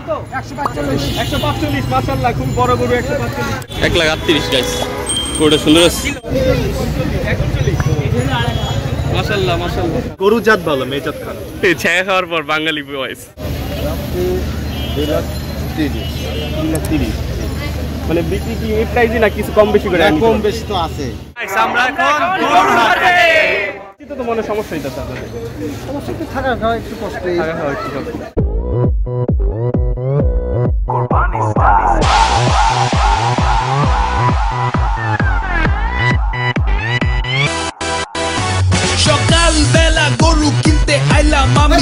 কত 145 145 মাশাআল্লাহ খুব বড় গরু 145 1,38,000 গাইস গরুটা সুন্দর আছে মাশাআল্লাহ মাশাআল্লাহ গরু জাত ভালো মেজাত খারাপ এই ছায়া খাওয়ার পর বাঙালি বয়স 2,30,000 মানে বিক্রি কি এই প্রাইসে না কিছু কম বেশি করে কম বেশি তো আছে গাইস আমরা এখন গরুর হাটে তো মনে সমস্যা হইতাছে আপনাদের সমস্যা একটু থাকা খাওয়া একটু কষ্ট থাকা খাওয়া একটু কষ্ট সকাল বেলা গরু কিনতে আইলাম আমি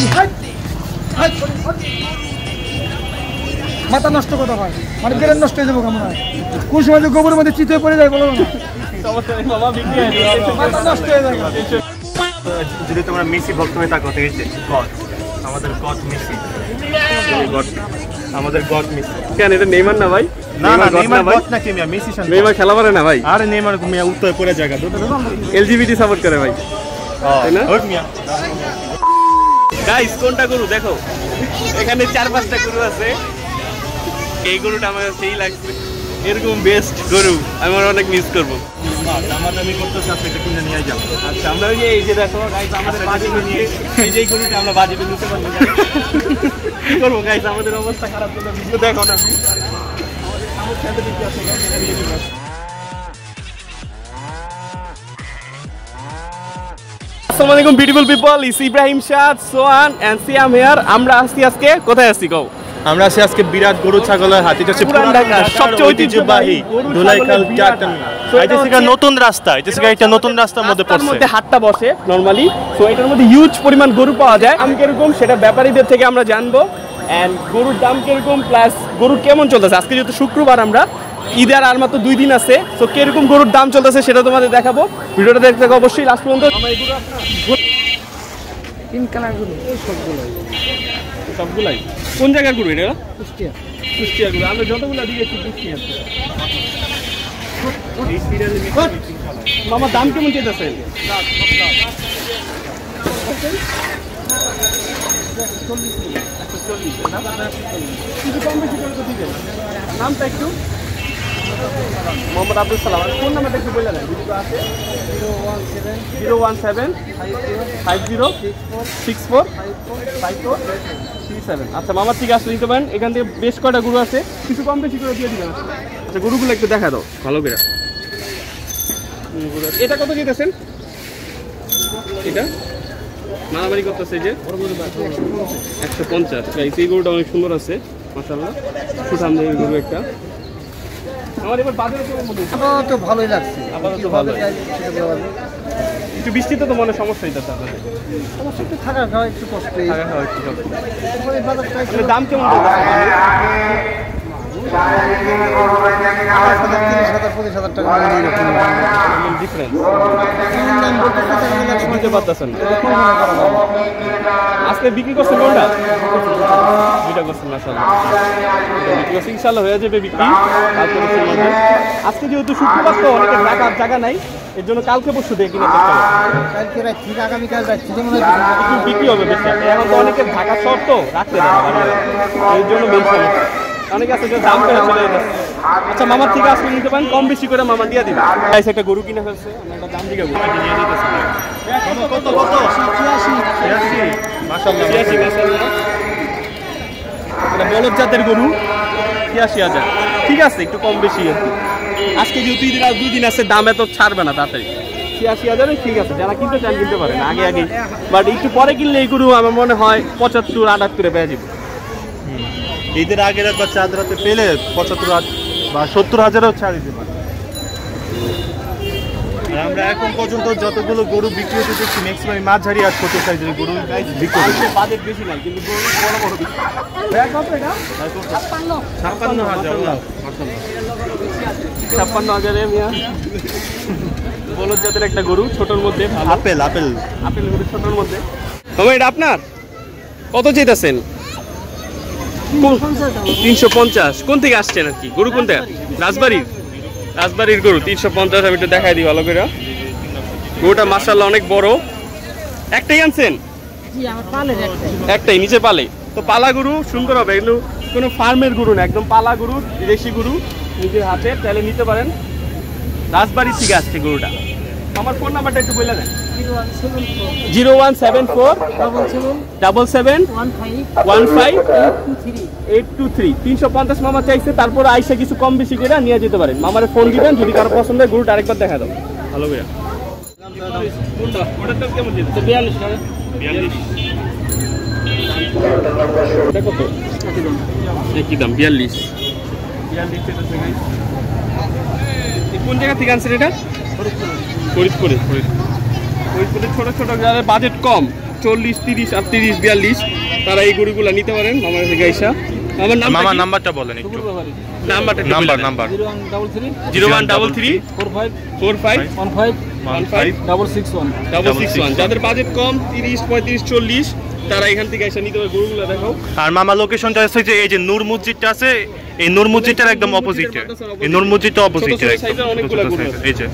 মাথা নষ্ট কথা হয় মানে ব্রেন নষ্ট হয়ে যাবো কেমন হয় কোন সময় গোবরের মধ্যে চিত হয়ে পড়ে যায় বলো না সমস্যা নেই মামা বিক্রি হয়ে যাবে মাথা নষ্ট হয়ে যাবে যদি তোমরা মেসি ভক্ত হয়ে থাকো দেখেছে গড আমাদের গড মেসি গড আমাদের গড মেসি কেন এটা নেইমার না ভাই না না নেইমার গড না কি মেসি শান্ত নেইমার খেলা পারে না ভাই আরে নেইমার মিয়া উত্তরে পড়ে জায়গা এলজিবিটি সাপোর্ট করে ভাই তাই না ওট মিয়া গাইস কোনটা গরু দেখো এখানে 4-5টা গরু আছে এই গরুটা আমার সেই লাগছে এরকম বেস্ট গরু আমি অনেক মিস করব দামাদামি করতেছ আপনি এটা কিনে নিয়ে যাও আচ্ছা আমরা ওই যে এই যে দেখো গাইস আমাদের বাজিবে নিয়ে এই যে গরুটা আমরা বাজিবে নিতে পারবো কি করব গাইস আমাদের অবস্থা খারাপ তো ভিডিও দেখো না আমাদের সাথে দিতে আছে গাইস আসসালামু আলাইকুম beautiful people is Ibrahim Shad Sohan and Siyam here আমরা আজকে কোথায় আছি কও আমরা আজকে বিরাট গরু ছাগলের হাট এটা হচ্ছে পুরান ঢাকার সবচেয়ে ঐতিহ্যবাহী ধুলাইখাল টার্মিনাল নতুন রাস্তা এটা নতুন রাস্তার মধ্যে পড়ছে মধ্যে হাটটা বসে নরমালি সো এটার মধ্যে হিউজ পরিমাণ গরু পাওয়া যায় দাম কিরকম সেটা ব্যাপারীদের থেকে আমরা জানবো এন্ড গরুর দাম কিরকম প্লাস গরু কেমন চলতেছে আজকে যেহেতু শুক্রবার আমরা ঈদের আর মাত্র 2 দিন আছে সো কিরকম গরুর দাম চলতেছে সেটা তোমাদের দেখাবো ভিডিওটা দেখতে থাকো অবশ্যই লাস্ট পর্যন্ত তিন কালার গরু সবগুলাই কোন জায়গার গরু এটা কুষ্টিয়া গরু আমরা যতগুলো দিয়েছি কুষ্টিয়া মামা দাম কেমন চাইতেছে কিছু কম বেশি করে তো দিবেন নামটা একটু মোহাম্মদ আব্দুল সালাম ফোন নাম্বারটা একটু বলে দেন ভিডিও আছে 017-50-64-54-37 আচ্ছা মামার থেকে আসলে নিতে পারেন এখান থেকে বেশ কয়টা গরু আছে কিছু কম বেশি করে দিয়ে দিবেন আচ্ছা গরুগুলো একটু দেখা দাও ভালো করে এটা কত দিতেছেন এটা মারামারি করতেছে যে 150 এই গরুটা অনেক সুন্দর আছে মাশাআল্লাহ সুঠাম দেহের গরু একটা আমার এবার বাজারে কেমন মনে হচ্ছে তো ভালোই লাগছে আপাতত ভালো একটু বৃষ্টিতে তো মনে সমস্যা হইতেছে আপনাদের সমস্যা একটু থাকা খাওয়া একটু কষ্ট থাকা খাওয়া একটু কষ্ট বাজারটা দাম কেমন চলতেছে 30,000-40,000 টাকা ডিফারেন্স বুঝতে পারতেছেন আজকে বিক্রি করছেন কোনটা দুইটা করছেন মাশাআল্লাহ বিক্রি করছেন ইনশাআল্লাহ হয়ে যাবে বিক্রি আজকে যেহেতু শুক্রবার তো অনেকের রাখার জায়গা নাই এর জন্য কালকে পরশু দিয়ে কিনে কালকে রাখছি আগামীকাল রাখছি যেমন একটু বিক্রি হবে বেশি এখন তো অনেকের ঢাকার শহর তো রাখতে এর জন্য মেন সমস্যা অনেকে আছে দাম করে চলে যাচ্ছে আচ্ছা মামার থেকে আসলে নিতে পারেন কম বেশি করে মামা দিয়ে দিবেন গাইস একটা গরু কিনে ফেলছে আমরা একটা দাম দিকে নিয়ে দিতেছি কত 86 মাশাআল্লাহ এটা বলদ জাতের গরু ৮৬,০০০ ঠিক আছে একটু কম বেশি আজকে যেহেতু ঈদের আর 2 দিন আছে দাম এত ছাড়বে না তাড়াতাড়ি ৮৬,০০০ ঠিক আছে যারা কিনতে চান কিনতে পারেন আগে বাট একটু পরে কিনলে এই গরু আমার মনে হয় ৭৫-৭৮ পেয়ে যাবে ঈদের আগের একবার চাঁদ রাতে পেলে ৭৫,০০০ বা ৭০,০০০ও ছাড় দিতে পারে আমরা এখন পর্যন্ত যতগুলো গরু বিক্রি হতে দেখছি ম্যাক্সিমাম মাঝারি আর ছোট সাইজের গরু বিক্রি হচ্ছে বাজেট বেশি নাই কিন্তু গরু বড় বড় বিক্রি কত এটা ৫৬,০০০ ৫৬,০০০ মিয়া বলদ জাতের একটা গরু ছোটর মধ্যে আপেল গরু ছোটর মধ্যে তবে এটা আপনার কত চাইতেছেন 350 কোন থেকে আসছেন আর কি গরু কোনটা রাজবাড়ির গরু 350 আমি একটু দেখাই দিই ভালো করে গরুটা মাশাআল্লাহ অনেক বড় একটাই আনছেন একটাই নিচে পালে তো পালা গরু সুন্দর হবে এগুলো কোনো ফার্মের গরু না, একদম পালা গরু, দেশি গরু, নিজের হাতে, চাইলে নিতে পারেন। রাজবাড়ি থেকে আসছে গরুটা। আমার ফোন নাম্বারটা একটু বলে দেন। 0174 77 15 823 350 মামা চাইছে, তারপর আইসা কিছু কম বেশি করে নিয়ে যেতে পারেন। মামারে ফোন দিবেন, যদি কারো পছন্দ হয় গরুটা আরেকবার দেখা দাও। ভালো করে ওটার দাম কেমন দিচ্ছে? 42 টাকা। 42 এটা কত? একই দাম 42। কোন জায়গা থেকে আনছেন এটা? ফরিদপুরে। ফরিদপুরে ছোট ছোট যাদের বাজেট কম, 40, 30, 38, 42, তারা এই গরুগুলো নিতে পারেন মামার থেকে আইসা। আমার নাম্বারটা বলেন একটু। নাম্বার 0133 45 15 661। যাদের বাজেট কম 30, 35, 40, তারা এখান থেকে এসে নিতে পারে গরুগুলো। দেখো। আর মামা লোকেশনটা আছে যে এই যে নূর মসজিদটা আছে, এই নূর মসজিদটার একদম অপোজিটে। এই নূর মসজিদটা অপোজিটে একদম। অনেকগুলো গরু আছে। এই যে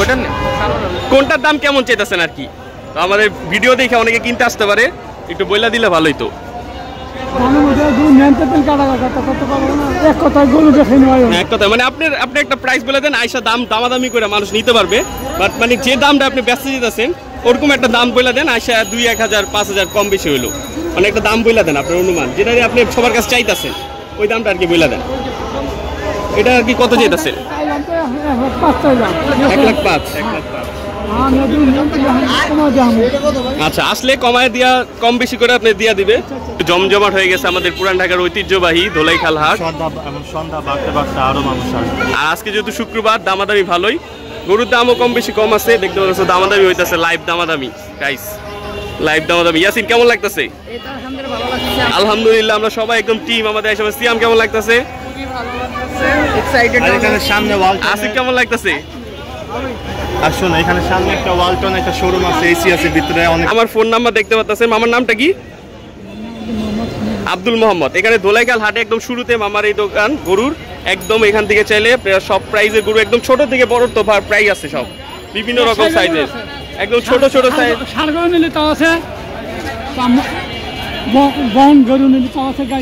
ওটা কোনটার দাম কেমন চাইতেছেন আর কি? তো আমাদের ভিডিও দেখে অনেকে কিনতে আসতে পারে, একটু বইলা দিলে ভালোই তো। এক কথা মানে আপনি একটা প্রাইস বলে দেন, আইসা দামাদামি করে মানুষ নিতে পারবে। বাট মানে যে দামটা আপনি ব্যস্ত দিতেছেন ওরকম একটা দাম বলে দেন, আইসা 2, 1000, 5000 কম বেশি হইলো মানে একটা দাম বলে দেন আপনার অনুমান, যেটা আপনি সবার কাছে চাইতেছেন ওই দামটা আর কি বলে দেন। এটা আর কি কত চাইতেছেন? 1,05,000। আচ্ছা, আসলে কমায় দিয়া কম বেশি করে আপনি দিয়া দিবে। জমজমাট হয়ে গেছে আমাদের পুরান ঢাকার ঐতিহ্যবাহী ধোলাইখাল হাট। আর আজকে যেহেতু শুক্রবার, দামাদামি ভালোই, গরুর দামও কম বেশি কম আছে। দেখতে পাচ্ছ দামাদামি হইতেছে, লাইভ দামাদামি গাইস, লাইভ দামাদামি। ইয়াসিন কেমন লাগতেছে? আলহামদুলিল্লাহ, আমরা সবাই একদম টিম। আমাদের সিয়াম কেমন লাগতেছে? আসিফ কেমন লাগতেছে? আসুন, এখানে সামনে একটা ওয়ালটন একটা শোরুম আছে, এসি আছে ভিতরে অনেক। আমার ফোন নাম্বার দেখতে পাচ্ছেন। মামার নামটা কি? আব্দুল মোহাম্মদ। এখানে ধোলাইখাল হাটে একদম শুরুতে মামার এই দোকান গরুর। একদম এখান থেকে চাইলে সব প্রাইজের গরু, একদম ছোট থেকে বড় তো প্রাইস আছে সব, বিভিন্ন রকম সাইজের, একদম ছোট ছোট সাইজ।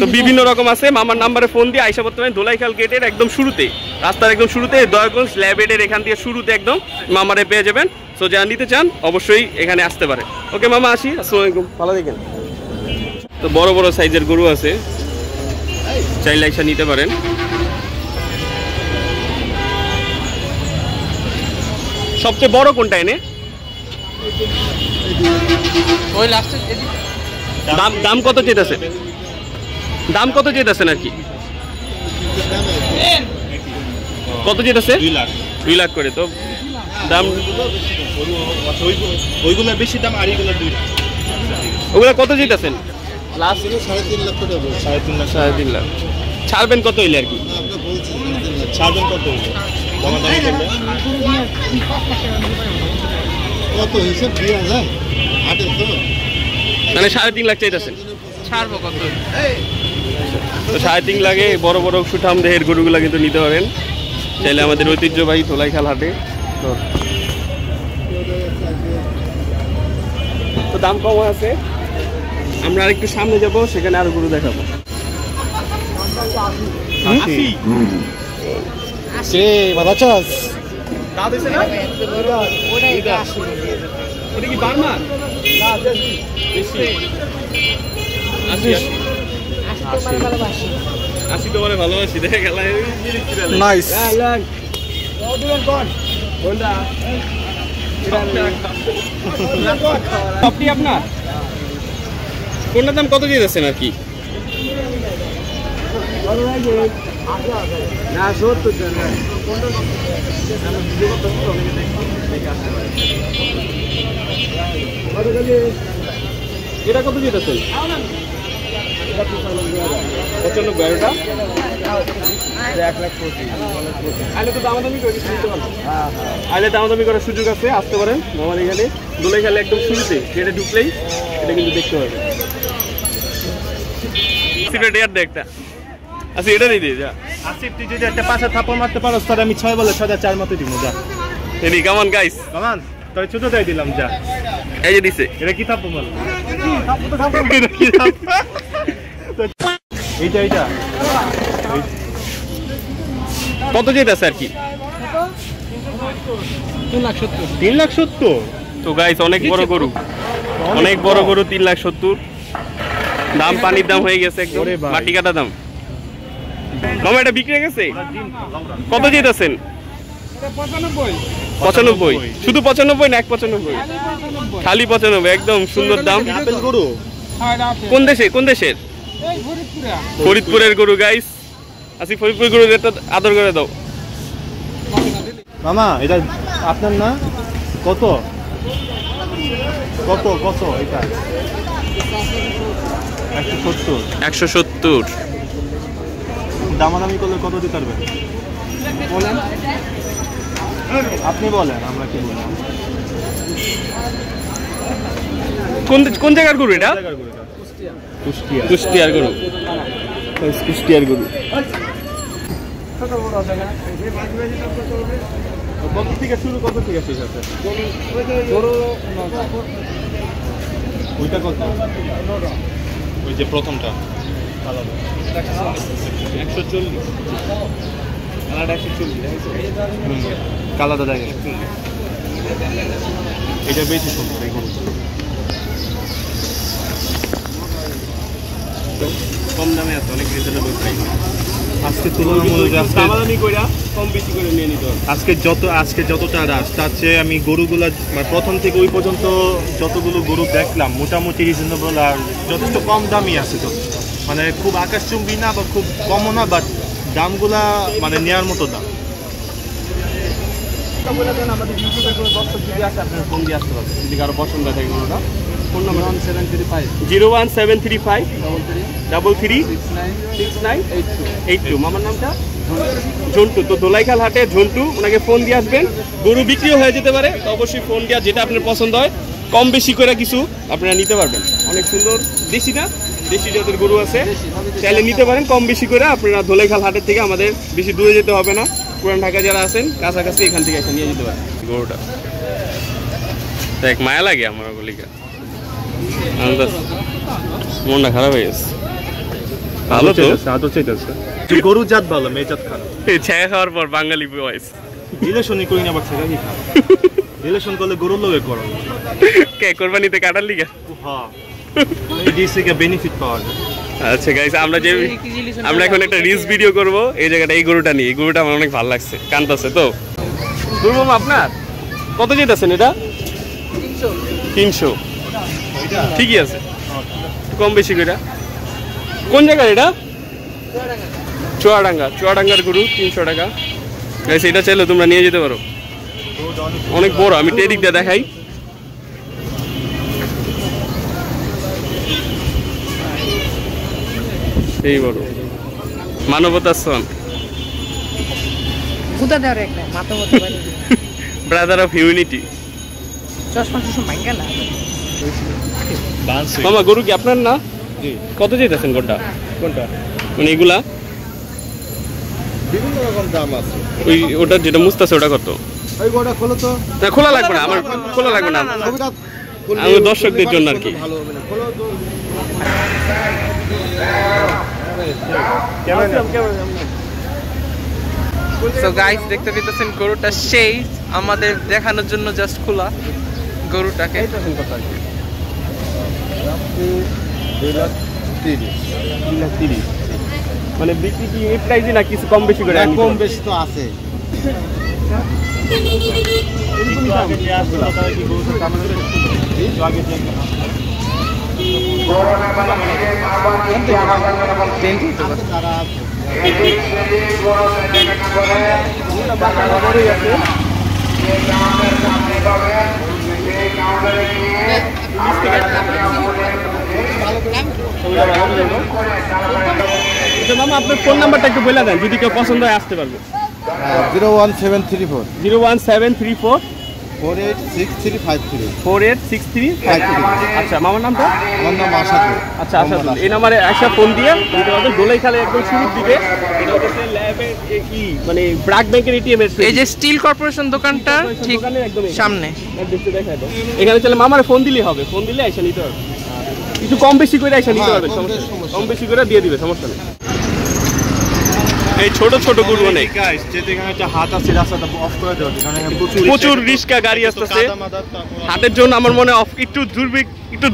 তো বিভিন্ন রকম আছে। মামার নাম্বারে ফোন দিয়ে আইসা করতে পারেন। ধোলাইখাল গেটের একদম শুরুতে, রাস্তার একদম শুরুতে, দয়াগঞ্জ ল্যাবেটের এখান থেকে শুরুতে একদম মামারে পেয়ে যাবেন। সো যারা নিতে চান অবশ্যই এখানে আসতে পারে। ওকে মামা, আসি। আসসালামু আলাইকুম, ভালো দেখেন। তো বড় বড় সাইজের গরু আছে, চাইলে আইসা নিতে পারেন। সবচেয়ে বড় কোনটা এনে? ওই লাস্টে দাম কত চেয়েছেন? দাম কত চেয়েছেন আর কি? কত চেয়েছে? 2 লাখ করে। তো দাম ওইগুলো বেশি দাম, আর এইগুলো 2 লাখ। ওগুলা কত চেয়েছেন? লাস্ট 3.5 লাখ করে হবে। 3.5 লাখ। ছাড়বেন কত হইলে আর কি? ছাড়বেন কত হইলে? কত হিসাব দিয়া যায়? হাটের তো মানে 3.5 লাখ চাইতেছেন। ছাড়বো কত? তো 3.5 লাখে বড় বড় সুঠাম দেহের গরুগুলা কিন্তু নিতে পারেন চাইলে আমাদের ঐতিহ্যবাহী ধোলাইখাল হাটে। তো দাম কম আছে। আমরা আরেকটু সামনে যাব, সেখানে আরো গরু দেখাবো। ভালো চাস? ওটা কি বার্মা? আসি তোমার ভালোবাসি, দেখে গেল। নাইস। সবটি আপনার? কোনটার দাম কত দিয়ে যাচ্ছেন আর কি? এটা কত দিতেছেন? 95,000। আইলে তো দামাদামি করে দিতে পারবো। আইলে দামাদামি করার সুযোগ আছে, আসতে পারেন মামার এখানে। ধোলাইখালে একদম শুরুতে গেটে ঢুকলেই এটা কিন্তু দেখতে পারবেন। একটা আচ্ছা, এটা দিয়ে দিয়ে যা। আসিফ, তুই যদি একটা 5 থাপ্পড় মারতে পারো তাহলে আমি 6 বলে 6,4 মতো দিব। যা। এনি কামান গাইস, কামান, তোর ছোট দিলাম। যা। এই যে দিছে। এটা কি থাপ্পড় মাল? এটা কি থাপ্পড়? এইটা কত যেতেছে আর কি? 3,70,000। তো গাইস অনেক বড় গরু, অনেক বড় গরু, 3,70,000 দাম। পানির দাম হয়ে গেছে একদম, ওরে ভাই। মাটি কাটা দাম। মামা এটা বিক্রি হয়ে গেছে? কত যেতেছেন? 95। শুধু 95 না 195? খালি 95, একদম সুন্দর দাম। আপেল গরু কোন দেশের? ফরিদপুরের গরু গাইস। আসি ফরিদপুর গরু রেটটা আদর করে দাও। মামা এটা আপনার না? কত কত কত এটা? 170। 170। দামাদামি করলে কত দিতে পারবেন বলেন? আপনি বলেন, আমরা কি বলবো? কোন জায়গার গরু এটা? কুষ্টিয়ার গরু। কুষ্টিয়ার গরু। কত থেকে শুরু, কত থেকে শেষ আছে? ওইটা কত? ওই যে প্রথমটা 140। কালাটা দেখেন, এটা বেশি সুন্দর এই গরু। কম দামে আছে, অনেক রিজনেবল প্রাইস। আজকে তুলনামূলক দামাদামি কইরা কম বেশি করে নিয়ে নিতে হবে। আজকে যতটা রাস তার চেয়ে আমি গরুগুলা মানে প্রথম থেকে ওই পর্যন্ত যতগুলো গরু দেখলাম মোটামুটি রিজনেবল আর যথেষ্ট কম দামই আছে। তো মানে খুব আকাশচুম্বী না বা খুব কমও না, বাট দামগুলা মানে নেওয়ার মতো দাম। আমাদের ইউটিউবের কোনো দর্শক যদি আসে আপনার ফোন দিয়ে আসতে পারবেন যদি কারো পছন্দ থাকে কোনোটা। Phone number 01735 33 6982। মামার নামটা ঝন্টু। তো দোলাইখাল হাটে ঝন্টু, ওনাকে ফোন দিয়ে আসবেন। গরু বিক্রিও হয়ে যেতে পারে, তো অবশ্যই ফোন দেওয়া যেটা আপনার পছন্দ হয় কম বেশি করে কিছু আপনারা নিতে পারবেন। অনেক সুন্দর দেশি না, দেশি জাতের গরু আছে, চাইলে নিতে পারেন কম বেশি করে। আপনারা দোলাইখাল হাটের থেকে আমাদের বেশি দূরে যেতে হবে না, পুরান ঢাকা যারা আছেন কাছাকাছি এখান থেকে এসে নিয়ে যেতে পারেন গরুটা। দেখ মায়া লাগে আমার গলিকা, মনটা খারাপ হয়ে গেছে। ভালো তো আদর চাইতেছে গরু জাত ভালো, মেয়ে জাত খারাপ। ছায়া খাওয়ার পর বাঙালি বয়স রিলেশনই করি না, আবার ছেড়ে কি খারাপ? রিলেশন করলে গরুর লোকে করো কে কোরবানিতে কাটার লিগা। হ্যাঁ, এই ডিস থেকে বেনিফিট পাওয়া যায়। আচ্ছা গাইস, আমরা এখন একটা রিলস ভিডিও করব এই জায়গাটা, এই গরুটা নিয়ে। এই গরুটা আমার অনেক ভালো লাগছে, কানতাছে তো। গরু মামা আপনার কত যেতেছেন এটা? 300। ঠিকই আছে, কম বেশি করে। কোন জায়গার এটা? চুয়াডাঙ্গার গরু, 300 টাকা। গাইস এটা চাইলে তোমরা নিয়ে যেতে পারো, অনেক বড়। আমি টেরিক দিয়ে দেখাই। এই বড় মানবতার সন, ব্রাদার অফ হিউম্যানিটি। মামা গরু কি আপনার না? কত যেতেছেন গোটা? কোনটা? মানে এগুলা বিভিন্ন রকম দাম আছে। ওই ওটা যেটা মুস্তাছে ওটা কত? ওই গোটা খোলো তো। না খোলা লাগবে না, আমার খোলা লাগবে না, আমি দর্শকদের জন্য আর কি। ভালো হবে না, খোলো তো। সো গাইস দেখতে পেতেছেন গরুটা সেই আমাদের দেখানোর জন্য জাস্ট খোলা গরুটাকে। 2,30,000। মানে বিক্রি কি এই প্রাইসে না কিছু কম বেশি করে? কম বেশি তো আছে। মামা আপনার ফোন নাম্বারটা একটু বলে দেন, যদি কেউ পছন্দ হয় আসতে পারবে। 01734 486353 486353 আচ্ছা মামার নামটা? আমার নাম আসাদুল। আচ্ছা আসাদুল, এই নাম্বারে একটা ফোন দিয়ে দিতে পারবেন। দোলাইখালে একদম শুরুর দিকে এটা হচ্ছে ল্যাবের কি মানে ব্র্যাক ব্যাংকের এটিএম এর এই যে স্টিল কর্পোরেশন দোকানটা ঠিক সামনে। এখানে চলে মামারে ফোন দিলেই হবে, ফোন দিলে আইসা নিতে পারবে। কিছু কম বেশি করে আইসা নিতে পারবে, সমস্যা নেই। কম বেশি করে দিয়ে দিবে, সমস্যা নেই। এই ছোট ছোট গরু অনেক গাইস, যেতে এখানে একটা হাট আছে, রাস্তাটা অফ করে দেওয়া, কারণ এখানে প্রচুর রিস্কা গাড়ি আসতেছে। হাটের জন্য আমার মনে একটু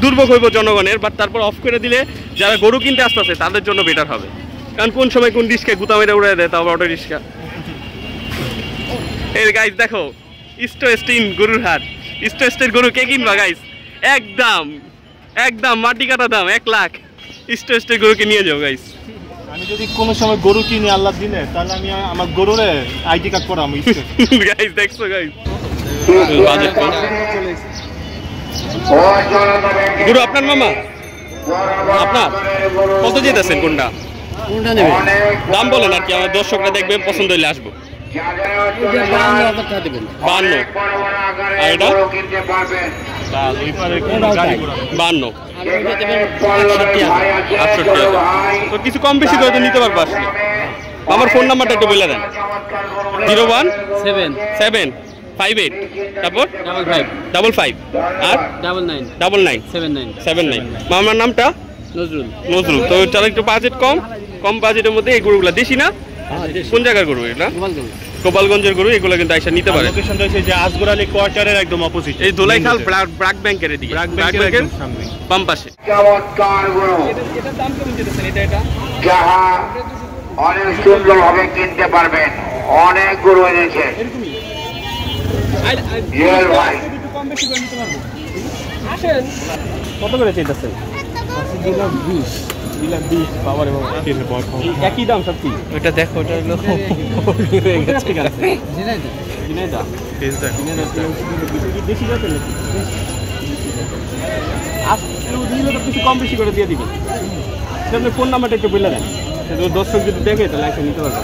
দুর্ভোগ হইব জনগণের, বাট তারপর অফ করে দিলে যারা গরু কিনতে আসতেছে তাদের জন্য বেটার হবে। কারণ কোন সময় কোন রিস্কায় গুতা মেরে উড়াই দেয়, তাও অটো রিস্কা। এই গাইস দেখো, স্টোস্টিন গরুর হাট। স্টোস্টের গরু কে কিনবা গাইস? একদম মাটি কাটা দাম 1 লাখ। স্টোস্টের গরুকে নিয়ে যাও গাইস। আমি যদি কোনো সময় গরু কিনি আল্লাহ দিনে, তাহলে আমি আমার গরুরে আইডি কার্ড করাম। গাইস দেখছো গাইস, গরু আপনার মামা? আপনার কত যেতেছেন? কোনটা নেবেন? দাম বলেন আর কি, আমার দর্শকরা দেখবে, পছন্দ হইলে আসবো। 52। আর এটা 52। 68। তো কিছু কম বেশি করে তো নিতে পারবো আসলে। আমার ফোন নাম্বারটা একটু বলে দেন। 01775 তারপর 55 আর 9979। মামার নামটা? নজরুল। তো চলো, একটু বাজেট কম বাজেটের মধ্যে এই গরুগুলা দেশি না? কোন জায়গার গরু এটা? গোপালগঞ্জের গরু। এগুলো কিন্তু আইসা নিতে পারে। লোকেশনটা হচ্ছে যে আজগর আলী কোয়ার্টারের একদম অপোজিট, এই দোলাইখাল ব্র্যাক ব্যাংকের দিকে, ব্র্যাক ব্যাংকের বাম পাশে। চমৎকার গরু, এটার দাম কেমন যেতেছেন? এটা যাহা অনেক সুন্দরভাবে কিনতে পারবেন। অনেক গরু এনেছে জুয়েল ভাই। কত করে চাইতেছেন? 2,20,000। বাবারে বাবা, একই দাম সব কি? ওটা দেখো, ওটা হলো ঝিনাইদহ। দেশি জাতের নাকি? দিলে তো কিছু কম বেশি করে দিয়ে দিবেন। আপনার ফোন নাম্বারটা একটু বলে দেন, দর্শক যদি দেখে তাহলে একটা নিতে পারবে।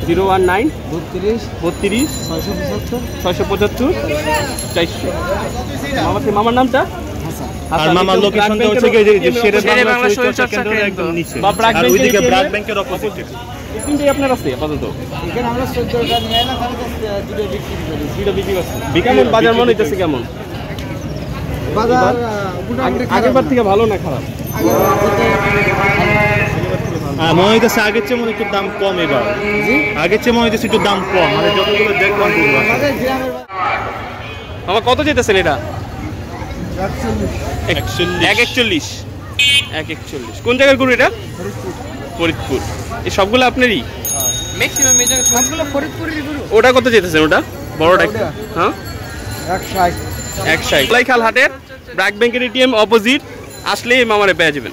019 32 675 400। মামার নামটা? আর মামার লোকেশনটা হচ্ছে যে শেরে বাংলা শরীরচর্চা কেন্দ্রের একদম নিচে, আর ওইদিকে ব্র্যাক ব্যাংকের অপোজিটে। এই তিনটাই আপনার আছে আপাতত? এখানে আমরা 14টা নিয়ে এলাম, তাহলে দুটো বিক্রি করি। দুটো বিক্রি করছে। কেমন বাজার মনে হইতেছে? কেমন বাজার? আগেরবার থেকে ভালো না খারাপ? মনে হইতেছে আগের চেয়ে মনে একটু দাম কম এবার। আগের চেয়ে মনে হইতেছে একটু দাম কম, মানে যতগুলো দেখলাম। আমার কত যেতেছেন এটা? 41। 141। কোন জায়গার গরু এটা? ফরিদপুর। এই সবগুলো আপনারই? ম্যাক্সিমাম এই জায়গা সবগুলো ফরিদপুরের গরু। ওটা কত যেতেছেন? ওটা বড়টা? হ্যাঁ 160। 160। দোলাইখাল হাটের ব্র্যাক ব্যাংকের এটিএম অপোজিট আসলে মামারে পেয়ে যাবেন।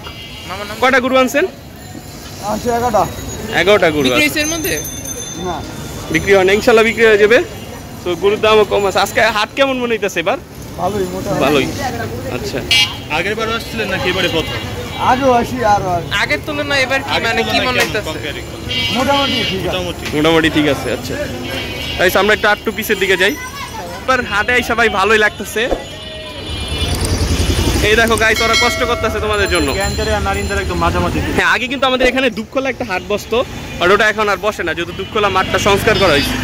কয়টা গরু আনছেন? 11টা গরু। এর মধ্যে না বিক্রি হয় না, ইনশাল্লাহ বিক্রি হয়ে যাবে। তো গরুর দামও কম আছে। আজকে হাট কেমন মনে হইতেছে এবার? ভালোই। আচ্ছা, আগের বার আসছিলেন নাকি এবারে প্রথম? আগের তুলনায় এবার কি মানে কি মনে হইতেছে? মোটামুটি ঠিক আছে। আচ্ছা, তাই আমরা একটু আটটু পিসের দিকে যাই। এবার হাটে সবাই ভালোই লাগতেছে। এই দেখো গাইস, ওরা কষ্ট করতেছে তোমাদের জন্য। হ্যাঁ, আগে কিন্তু আমাদের এখানে দুপখোলা একটা হাট বসতো, আর ওটা এখন আর বসে না, যেহেতু দুপখোলা মাঠটা সংস্কার করা হয়েছে।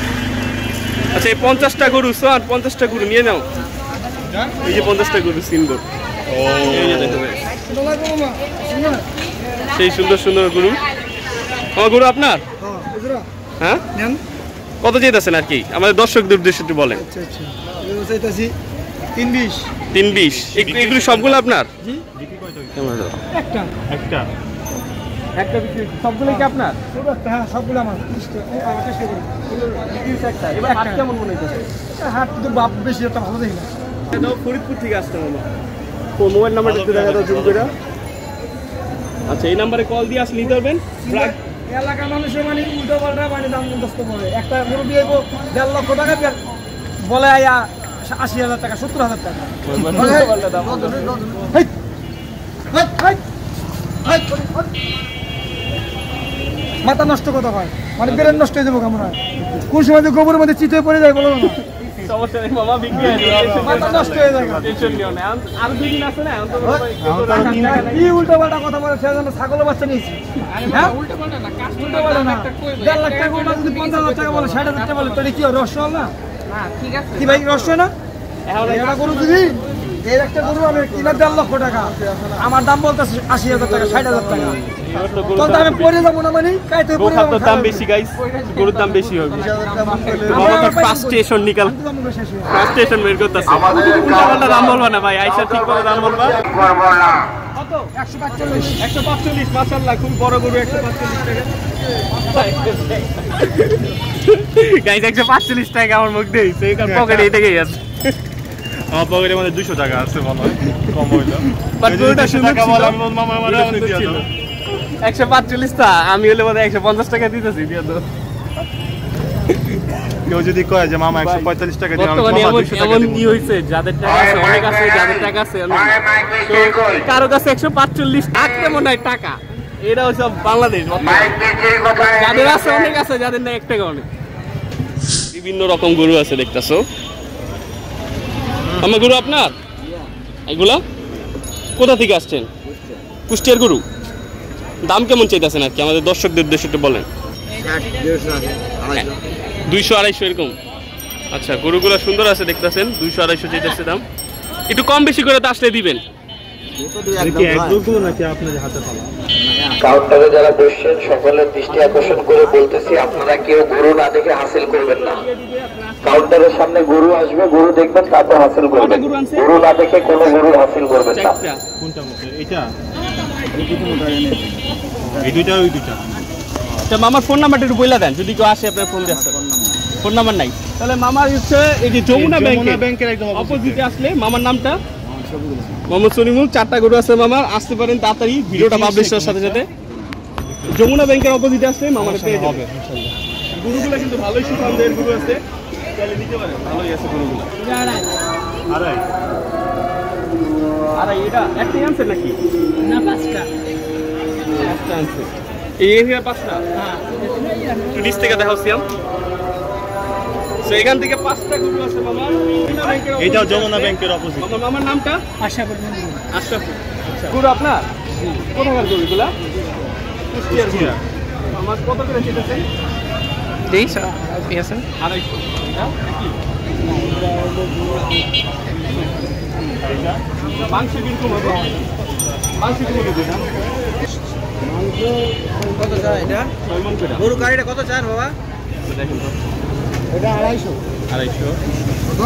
আচ্ছা, এই 50টা গরু আর 50টা গরু নিয়ে নাও। এই যে 50টা গরু সিনবোর্ড, সেই সুন্দর সুন্দর গরু। আমার গরু আপনার? হ্যাঁ, কত চাইতেছেন আর কি? আমাদের দর্শকদের উদ্দেশ্যে একটু বলেন। 320। এগুলো সবগুলো আপনার? একটা সবগুলো কি আপনার? হ্যাঁ, সবগুলো আমার। এবার হাট কেমন মনে হইতেছে? হাট তো বাপ বেশি একটা ভালো দেখি না। ফরিদপুর থেকে আসতে মামা। মোবাইল নাম্বারটা একটু দেখা দাও জুম করে। আচ্ছা, এই নাম্বারে কল দিয়ে আসলে নিতে পারবেন। এলাকার মানুষের মানে উল্টো পাল্টা মানে দাম মন্তস্ত করে। একটা গরু দিয়ে 1.5 লক্ষ টাকা বলে আয়া 80,000 টাকা, 70,000 টাকা। মাথা নষ্ট কথা হয়, মানে ব্রেন নষ্ট হয়ে যাবো কেমন হয়। কোন সময় যে গোবরের মধ্যে চিত হয়ে পড়ে যায় বলো না। সমস্যা নেই মামা, বিক্রি হয়ে যাবে। মাথা নষ্ট হয়ে যাবে। টেনশন নিও না, আর 2 দিন আছে না, কি উল্টো পাল্টা কথা বলে, সেজন্য ছাগলের বাচ্চা নিয়েছি। হ্যাঁ উল্টো পাল্টা না, 1.5 লাখ টাকা বলে, যদি 50,000 টাকা বলে, 60,000 টাকা বলে, তাহলে কি রহস্য হল না? ঠিক আছে কি ভাই, রহস্য না? এটা গরু দিদি, এই একটা গরু আমি কিনা 1.5 লক্ষ টাকা, আমার দাম বলতেছে 80,000 টাকা, 60,000 টাকা। তখন আমি পরে যাবো না, মানে কাইতে পরে যাবো। গোখাদ্যের দাম বেশি গাইস, গরুর দাম বেশি হবে। মামা তো ফার্স্ট স্টেশন নিকাল, ফার্স্ট স্টেশন বের করতেছে। উল্টাপাল্টা দাম বলবা না ভাই, আইসা ঠিক করে দাম বলবা। করবো না। কত? 145। 145 মাশাআল্লাহ, খুব বড় গরু, 145 টাকা গাইস। 145 টাকা আমার মুখ দেই, সেই কার পকেটে এটাই আছে। আমার পকেটের মধ্যে 200 টাকা আছে, মনে হয় কম হইলো। বাট গরুটা সুন্দর টাকা ছিল। বলে আমি মামা আমার আনতে দিয়ে দাও। 145 টা, আমি হলে বোধহয় 150 টাকা দিতেছি, দিয়ে দাও। কেউ যদি কয় যে মামা 145 টাকা দিয়ে, আমি বর্তমানে মামা এমন 200 টাকা এমন দিব। কি হয়েছে, যাদের টাকা আছে অনেক আছে, যাদের টাকা আছে অনেক। তো কারো কাছে 145 টাকা মনে হয় টাকা, এটা হচ্ছে বাংলাদেশ। যাদের আছে অনেক আছে, যাদের না 1 টাকা অনেক। বিভিন্ন রকম গরু আছে দেখতেছো। আমার গরু আপনার এগুলা কোথা থেকে আসছেন? কুষ্টিয়ার গরু। দাম কেমন চাইতেছেন আর কি, আমাদের দর্শকদের উদ্দেশ্যে একটু বলেন। 200-250 এরকম। আচ্ছা, গরুগুলো সুন্দর আছে দেখতেছেন, 200-250 চাইতেছে দাম। একটু কম বেশি করে তো আসলে দিবেন। কাউন্টারে যারা বসছেন সকলের দৃষ্টি আকর্ষণ করে বলতেছি, আপনারা কেউ গরু না দেখে হাসিল করবেন না। কাউন্টারের সামনে গরু আসবে, গরু দেখবেন, তারপর হাসিল করবেন। গরু না দেখে কোনো গরু হাসিল করবেন না। কোনটা মধ্যে? এটা এই দুইটা, ওই দুইটা। আচ্ছা, মামার ফোন নাম্বারটা একটু বলে দেন, যদি কেউ আসে আপনার ফোন দিয়ে আসতে। ফোন নাম্বার নাই, তাহলে মামার হচ্ছে এই যে যমুনা ব্যাংকের একদম অপোজিটে আসলে মামার নামটা মোহাম্মদ সলিমুল। 4টা গরু আছে মামার, আসতে পারেন তাড়াতাড়ি, ভিডিওটা পাবলিশ হওয়ার সাথে সাথে। যমুনা ব্যাংকের অপোজিটে আসলে মামার পেয়ে যাবে। গরুগুলো কিন্তু ভালোই সুঠামদের গরু আছে, তাহলে নিতে পারেন, ভালোই আছে গরুগুলো। আড়াই এটা একটাই আনছে নাকি? না 5টা আনছে। এই এরিয়া 5টা? নিচ থেকে দেখাচ্ছি। এখান থেকে 5টা গরু আছে মামার। এটাও যমুনা ব্যাংকের অপোজিট। মামার নামটা আশরাফুল। আশরাফুল। গরু আপনার? কোথাকার গরুগুলা? কুষ্টিয়ার গরু। আমার কত করে চেয়েছেন? জি স্যার, আপনি আছেন 250। মাংস কিরকম হবে? মাংস কিরকম হবে? কত চাই এটা? গরু গাড়িটা কত চান বাবা? দেখুন তো, এটা 250। 250। কত?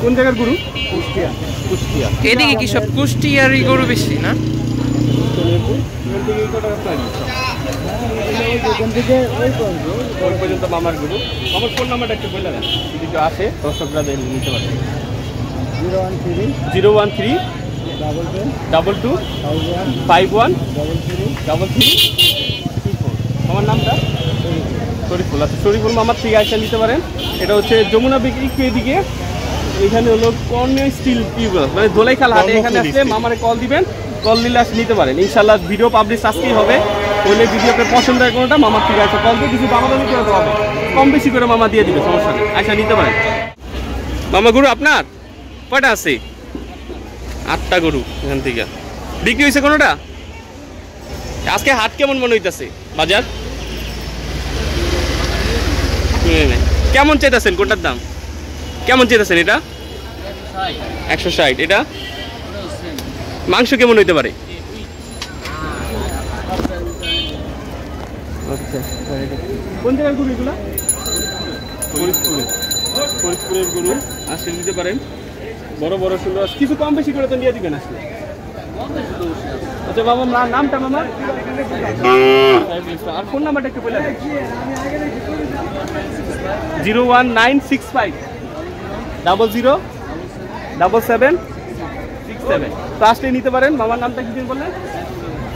কোন জায়গার গরু? কুষ্টিয়া। কুষ্টিয়া। এদিকে কি সব কুষ্টিয়ারই গরু বেশি না? ওই পর্যন্ত মামার গরু। আমার ফোন নাম্বারটা একটু বলে দেন, যদি কেউ আসে দর্শকরা নিতে পারে। 013 22 51 33 24। আমার নামটা শরীফুল। আচ্ছা, শরীফুল মামার থেকে আসে নিতে পারেন। এটা হচ্ছে যমুনা বিক্রি একটু এদিকে, এখানে হলো কর্নিয়া স্টিল টিউবওয়েল, মানে ধোলাইখাল হাটে। এখানে আসলে মামারে কল দিবেন, কল দিলে আসলে নিতে পারেন। ইনশাল্লাহ ভিডিও পাবলিশ আজকেই হবে। বলে ভিডিও আপনার পছন্দ হয় কোনোটা, মামার থেকে আসে কল দিয়ে কিছু দামাদামি করে দেওয়া হবে, কম বেশি করে মামা দিয়ে দিবে, সমস্যা নেই, আচ্ছা নিতে পারেন। মামা গরু আপনার কয়টা আছে? 8টা গরু এখান থেকে বিক্রি হয়েছে কোনোটা? আজকে হাট কেমন মনে হইতেছে বাজার? কেমন চাইতেছেন? কোনটার দাম কেমন চাইতেছেন? এটা 160। এটা মাংস কেমন হইতে পারে? কোন জায়গার গরু এগুলা? ফরিদপুরের গরু আসলে নিতে পারেন, বড় বড় সুন্দর। কিছু কম বেশি করে তো নিয়ে দিবেন আসলে। আচ্ছা বাবা, নামটা মামা? আর ফোন নাম্বারটা একটু বলে দেন। 01965 00 7767। তো আসলে নিতে পারেন। মামার নামটা কি বললেন?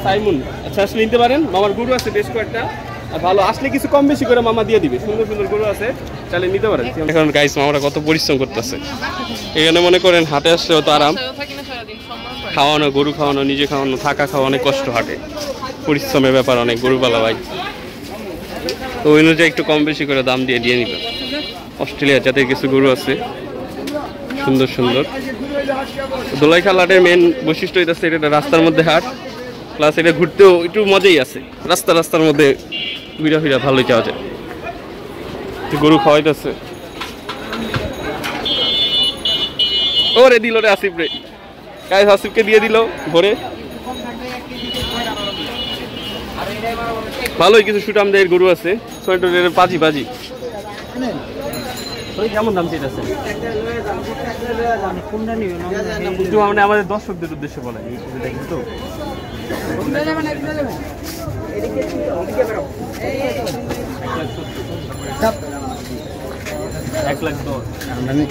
সাইমুন। আচ্ছা, আসলে নিতে পারেন। মামার গরু আছে বেশ কয়েকটা, আর ভালো আসলে কিছু কম বেশি করে মামা দিয়ে দিবে। সুন্দর সুন্দর গরু আছে, তাহলে নিতে পারেন। এখন গাইস মামারা কত পরিশ্রম করতেছে এখানে, মনে করেন হাটে আসলে তো আরাম, খাওয়ানো, গরু খাওয়ানো, নিজে খাওয়ানো, থাকা খাওয়া অনেক কষ্ট, হাটে পরিশ্রমের ব্যাপার অনেক, গরু পালা ভাই। তো ওই অনুযায়ী একটু কম বেশি করে দাম দিয়ে নিবেন। অস্ট্রেলিয়া জাতের কিছু গরু আছে সুন্দর সুন্দর। দোলাইখাল হাটের মেন বৈশিষ্ট্য হইতেছে এটা রাস্তার মধ্যে হাট, প্লাস এটা ঘুরতেও একটু মজাই আছে। রাস্তার মধ্যে ঘুরা ফিরা ভালোই যাওয়া যায়। গরু খাওয়াইতেছে, ওরে দিল রে আসিফ রে, গাইস আসিফকে দিয়ে দিল ভরে। ভালোই কিছু সুটামদের গরু আছে, পাজি পাজি। কেমন দাম চাইতেছে? মানে আমাদের দর্শকদের উদ্দেশ্যে বলা দেখি তো। 1,10,000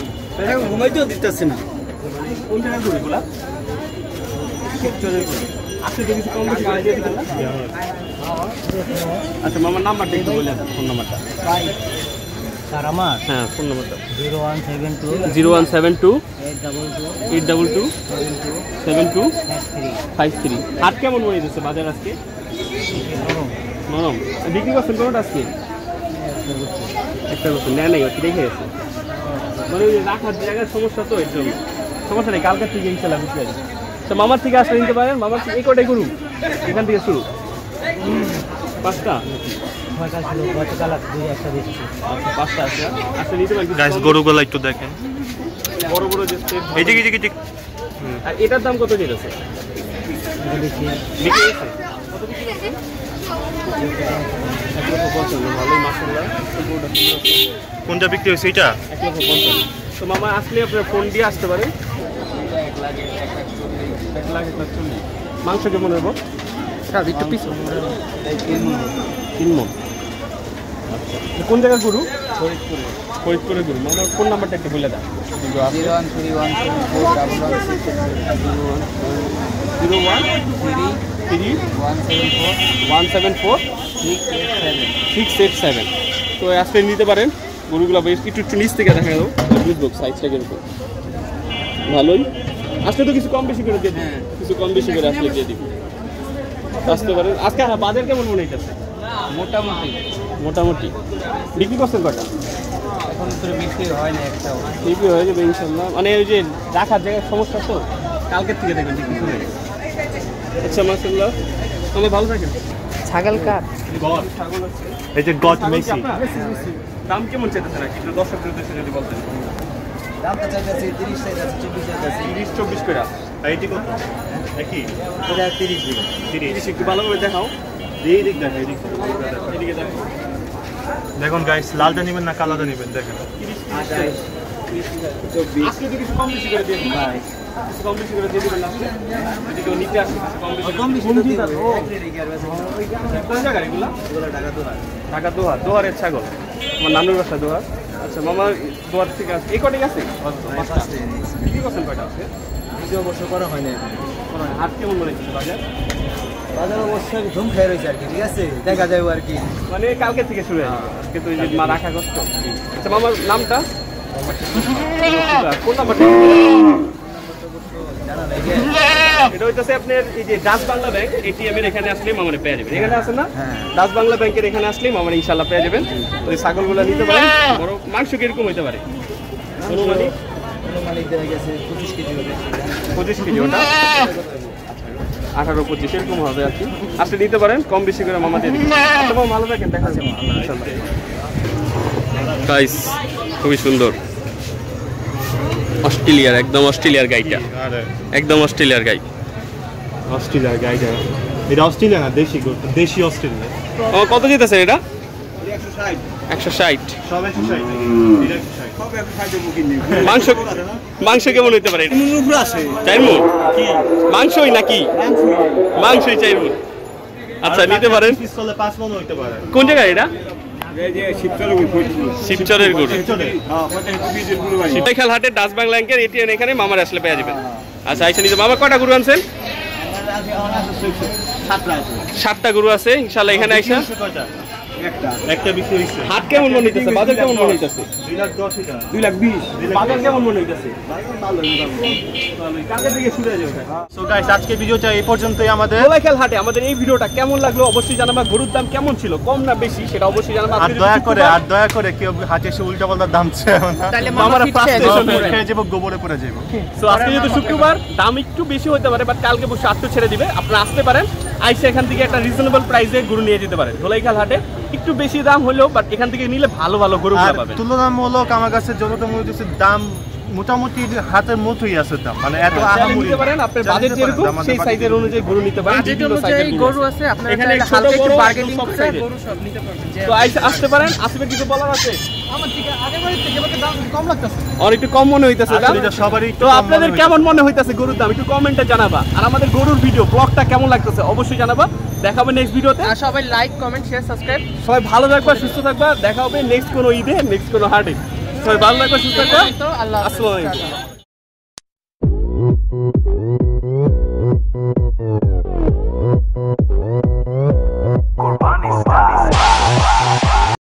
ঘুমাইতেও দিতেছে না। কোন জায়গায় গরু এগুলা? আচ্ছা মামার নাম্বারটা একটু বলে দেন, ফোন নাম্বারটা। স্যার আমার হ্যাঁ ফোন নাম্বারটা 0172 822 7253। হাট কেমন মনে হচ্ছে বাজার আজকে? নরম। বিক্রি করছেন কোনটা আজকে? একটা করছেন নেয় নাই, দেখে গেছে মানে ওই রাখার জায়গার সমস্যা, তো এর জন্য সমস্যা নেই। কালকের থেকে ইনশাল্লাহ বুঝতে পারি। তো মামার থেকে আসলে নিতে পারেন। মামার এই কটাই করুন, এখান থেকে শুরু 5টা। পাঁচটা আছে, আসলে নিতে পারেন। গাইস গরুগুলো একটু দেখেন, বড় বড় যে এইদিকে। আর এটার দাম কত যেতেছে? ভালোই মাসাল্লাহ। কোনটা বিক্রি হয়েছে এটা? 1,50,000। তো মামা আসলে আপনার ফোন দিয়ে আসতে পারেন। 1,40,000। মাংস কেমন হইব? একটু পিস 3 মণ। আচ্ছা কোন জায়গায় গরু? ফরিদপুরে গরু। মামার ফোন নাম্বারটা একটু বলে দেন। 013174 তো আজকে নিতে পারেন গরুগুলো। বেশ একটু নিচ থেকে দেখা যাবো, বুঝবো সাইজটা কিরকম। ভালোই আসলে তো কিছু কম বেশি করে দিয়ে দিন, কিছু কম বেশি করে আসলে দিয়ে দিব, আসতে পারেন। আজকে বাজার কেমন মনে হইতেছে? মোটামুটি বিক্রি করছেন কটা? এখন তো বিক্রি হয় না একটাও। বিক্রি হয়ে যাবে ইনশাল্লাহ। মানে ওই যে রাখার জায়গার সমস্যা, তো কালকের থেকে দেখবেন বিক্রি করে গেছে। আচ্ছা মাশাআল্লাহ, তাহলে ভালো থাকেন। ছাগল কার গড ছাগল আছে, এই যে গট মেসি। দাম কেমন চাইতেছে নাকি একটু দর্শকদের উদ্দেশ্যে যদি বলতেন? দামটা চাইতেছে 30 চাইতেছে 24 চাইতেছে 30-24 করে। এইটি কত? একই এটা 30 দিন। 30 একটু ভালোভাবে দেখাও। এইদিক দেখেন, এদিকে দেখো। দেখুন গাইস, লালটা নেবেন না কালোটা নেবেন দেখেন। 28 24 আজকে তো কিছু কম বেশি করে দিয়ে দিন ভাই, কিছু কম বেশি করে দিয়ে দিবেন আজকে যদি কেউ নিতে আসে। কিছু কম বেশি কম বেশি তো কোন জায়গায় এগুলা? টাকা দোলা ঢাকা দোহারের ছাগল। আমার নানুর বাসা দোহার। আচ্ছা মামা দোহার থেকে আসছে। এই কটাই আছে? কি করছেন কয়টা আছে? দ্বিতীয় বছর করা হয় না এখন। হাট কেমন মনে হচ্ছে বাজার? বাজার অবশ্যই ধুম খেয়ে রয়েছে আর কি, ঠিক আছে দেখা যাবে আর কি। মানে কালকে থেকে শুরু হয় কিন্তু ওই যে মা রাখা কষ্ট। আচ্ছা মামার নামটা কোন নাম্বারটা? জানা নাই যে এটা হইতেছে আপনার এই যে ডাচ বাংলা ব্যাংক এটিএম এর এখানে আসলে মামারে পেয়ে যাবেন। এখানে আছে না হ্যাঁ। ডাচ বাংলা ব্যাংকের এখানে আসলে মামারে ইনশাআল্লাহ পেয়ে যাবেন। ওই ছাগলগুলো নিতে পারেন। বড় মাংস কিরকম হইতে পারে? অনুমানিক দেখা গেছে 25 কেজি হবে। 25 কেজি ওটা 18-25 এরকম হবে আর কি। আপনি নিতে পারেন, কম বেশি করে মামা দিয়ে দিবেন। আচ্ছা মামা ভালো থাকেন, দেখা যাবে ইনশাআল্লাহ। গাইস খুবই সুন্দর অস্ট্রেলিয়ার, একদম অস্ট্রেলিয়ার গাইটা, একদম অস্ট্রেলিয়ার গাই। অস্ট্রেলিয়ার গাইটা, এটা অস্ট্রেলিয়া না, দেশি অস্ট্রেলিয়া। কত যেতেছেন এটা? 160। সব 160। মাংস মাংস কেমন হইতে পারে? চার মুঠ মাংসই নাকি? মাংসই 4 মুঠ। আচ্ছা নিতে পারেন। পিস করলে 5 মণ হইতে পারে। কোন জায়গায় এটা? শিবচরের গরু। শিবখাল হাটে ডাচ বাংলা ব্যাংকের এটিএম এখানে মামার আসলে পেয়ে যাবেন। আচ্ছা আইসা নিতে। মামা কয়টা গরু আনছেন? 7টা গরু আছে ইনশাআল্লাহ। এখানে আইসা একটা বিক্রি হয়েছে। হাট কেমন মনে হইতেছে, বাজার কেমন মনে হইতেছে? 2,10,000 এটা। 2,20,000 বাজার কেমন মনে হইতেছে? কালকে থেকে শুরু হয়ে যাবে। সো গাইস আজকে ভিডিওটা এই পর্যন্তই আমাদের। গোলাইখাল হাটে আমাদের এই ভিডিওটা কেমন লাগলো অবশ্যই জানাবা। গরুর দাম কেমন ছিল, কম না বেশি, সেটা অবশ্যই জানাবা। আর দয়া করে কেউ হাতে এসে উল্টা পাল্টা দাম চায় না। তাহলে মামারা frustration হয়ে খেয়ে যাবো, গোবরে পড়ে যাবো। সো আজকে যেহেতু শুক্রবার দাম একটু বেশি হতে পারে, বাট কালকে বসে 800 ছেড়ে দিবে। আপনারা আসতে পারেন, আইসা এখান থেকে একটা রিজনেবল প্রাইসে গরু নিয়ে যেতে পারেন। গোলাইখাল হাটে একটু বেশি দাম হলেও বাট এখান থেকে নিলে ভালো ভালো গরু আর পাবেন। তুলনামূলক আমার কাছে যতটা মনে হচ্ছে দাম মোটামুটি হাতের মতোই আছে দাম, মানে এত চাইলে আহামরি নিতে পারেন, আপনার বাজেট যেরকম সেই সাইজের অনুযায়ী গরু নিতে পারেন। বাজেট বিভিন্ন অনুযায়ী সাইজের গরু আছে, আপনারা এখানে চাইলে ছোট হালকা একটু বড় বার্গেনিং সব করে সাইজের। গরু সব নিতে পারবেন। তো আসতে পারেন। আসিফের কিছু বলার আছে? আমার থেকে আগেবারের থেকে এবার দাম কম লাগতেছে। আর একটু কম মনে হইতেছে দাম? আসলে এটা সবারই একটু তো কম আপনাদের মনে কেমন মনে হইতেছে গরুর দাম একটু কমেন্টে জানাবা। আর আমাদের গরুর ভিডিও ব্লগটা কেমন লাগতেছে অবশ্যই জানাবা। দেখা হবে নেক্সট ভিডিওতে। আর সবাই লাইক, কমেন্ট, শেয়ার, সাবস্ক্রাইব। সবাই ভালো থাকবা, সুস্থ থাকবা। দেখা হবে নেক্সট কোনো ঈদে, নেক্সট কোনো হাটে। সবাই ভালো থাকবা, সুস্থ থাকবা। তো আল্লাহ হাফেজ। আসসালামু আলাইকুম।